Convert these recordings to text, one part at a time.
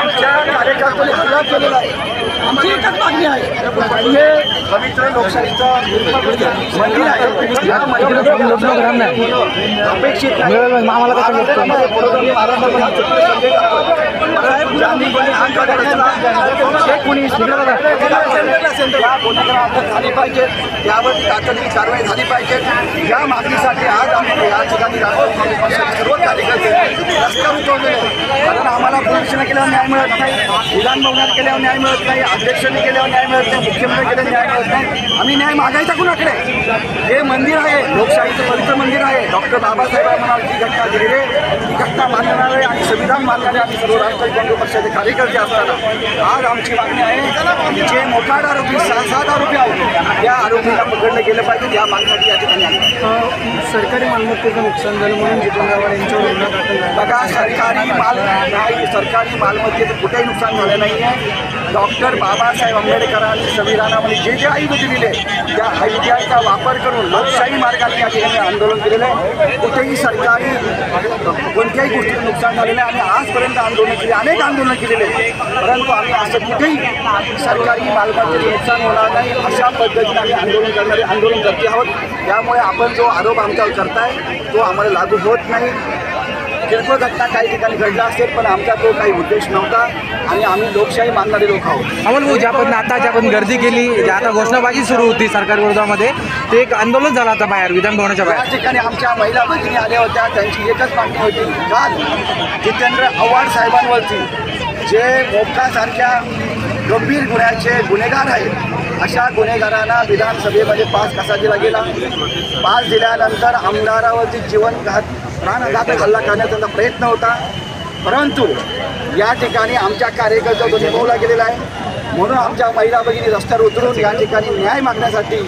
आमच्या कार्यकर्त्यांनी हल्ला केलेला आहे। आमची एकच मागणी आहे, हे पवित्र लोकशाहीचं मंदिर आहे, अपेक्षित झाली पाहिजे, त्यावर तातडीची कारवाई झाली पाहिजे। या मागणीसाठी आज आम्ही या ठिकाणी सर्व कार्यकर्ते रस्त्यावर उतरले, कारण आम्हाला पोलिसांनी केल्यावर न्याय मिळत नाही, विधान भवनात केल्यावर न्याय मिळत नाही, अध्यक्षांनी केल्यावर न्याय मिळत नाही, मुख्यमंत्री केल्यावर न्याय मिळत नाही। आम्ही न्याय मागायचा कुणाकडे? हे मंदिर आहे, लोकशाहीचं पवित्र मंदिर आहे। डॉक्टर बाबासाहेब आम्हाला जी घटना दिलेली आहे, ती घटना मानणारे आणि संविधान मानणारे आम्ही सर्व राष्ट्रवादी काँग्रेस पक्षाचे कार्यकर्ते असताना आज आमची मागणी आहे, जे मोठाड आरोपी 6-7 आरोपी आहेत, त्या आरोपीला पकडलं गेलं पाहिजे। या मागणीसाठी या ठिकाणी आली। सरकारी मालमत्तेचं नुकसान झालं म्हणून जितेंद्र आव्हाड यांच्यावर गुन्हा दाखल झाला। बघा, सरकारी मालमत्तेचं कुठेही नुकसान झालं नाही आहे। डॉक्टर बाबासाहेब आंबेडकरांनी संविधानामध्ये जे जे आयुध दिलेले त्या आयुधाचा वापर करून लोकशाही मार्गाने या ठिकाणी आंदोलन केलेलं आहे। कुठेही सरकारी कोणत्याही गोष्टीचं नुकसान झालेलं आहे। आम्ही आजपर्यंत आंदोलन केले, अनेक आंदोलन केलेले आहेत, परंतु आम्ही असं कुठेही सरकारी मालमत्तेचं नुकसान होणार नाही अशा पद्धतीने आम्ही आंदोलन करते आहोत। त्यामुळे आपण जो आरोप आमच्यावर करताय तो आम्हाला लागू होत नाही। किरकोळ घटना काही ठिकाणी घडला असेल, पण आमचा तो काही उद्देश नव्हता आणि आम्ही लोकशाही मानणारे लोक आहोत। अमोल भाऊ, ज्या पण आता गर्दी केली, आता घोषणाबाजी सुरू होती सरकार विरोधामध्ये, ते एक आंदोलन झालं आता बाहेर विधान भवनाच्या बाहेर। या ठिकाणी आमच्या महिला भगिनी आल्या होत्या, त्यांची एकच मागणी होती, काल जितेंद्र आव्हाड साहेबांवरती जे मोक्कासारख्या गंभीर गुन्ह्याचे गुन्हेगार आहेत, अशा गुन्हेगारांना विधानसभेमध्ये पास कसा दिला गेला? पास दिल्यानंतर आमदारावरती प्राणघातक हल्ला करण्याचा त्यांचा प्रयत्न होता, परंतु या ठिकाणी आमच्या कार्यकर्त्याचा निभवला गेलेला आहे। म्हणून आमच्या महिला भगिनी रस्त्यावर उतरून या ठिकाणी न्याय मागण्यासाठी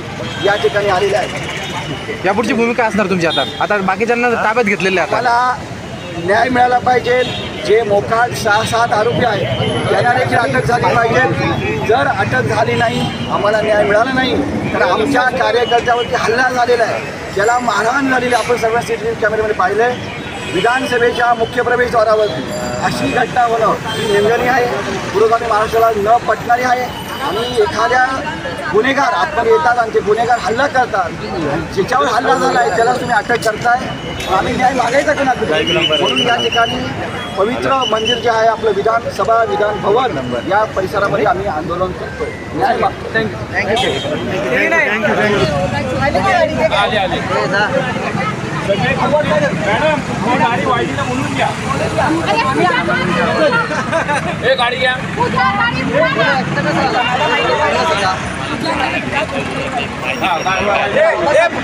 या ठिकाणी आलेल्या आहेत। यापुढची भूमिका असणार तुमची आता बाकीच्यांना ताब्यात घेतलेले आहे। आम्हाला न्याय मिळाला पाहिजे। जे मोकाट 6-7 आरोपी आहेत त्यांना देखील अटक झाली पाहिजे। जर अटक झाली नाही, आम्हाला न्याय मिळाला नाही, तर आमच्या कार्यकर्त्यावरती हल्ला झालेला आहे, ज्याला मारहाण झालेली आपण सर्व सीसीटीव्ही कॅमेऱ्यामध्ये पाहिलं। विधानसभेच्या मुख्य प्रवेशद्वारावरती अशी घटना होणं ही निंदनीय आहे, पुरोगामी महाराष्ट्राला न पटणारी आहे। आणि एखाद्या गुन्हेगार आतमध्ये येतात आणि ते गुन्हेगार हल्ला करतात, ज्याच्यावर हल्ला झाला आहे त्याला तुम्ही अटक करताय, आम्ही न्याय मागायचा का नाही? म्हणून या ठिकाणी पवित्र मंदिर जे आहे आपलं विधानसभा विधान भवन या परिसरामध्ये आम्ही आंदोलन करतो, न्याय मागतो। थँक्यू। मॅडम गाडी वाढीला बोलून घ्या, गाडी घ्या।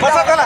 बसा चला।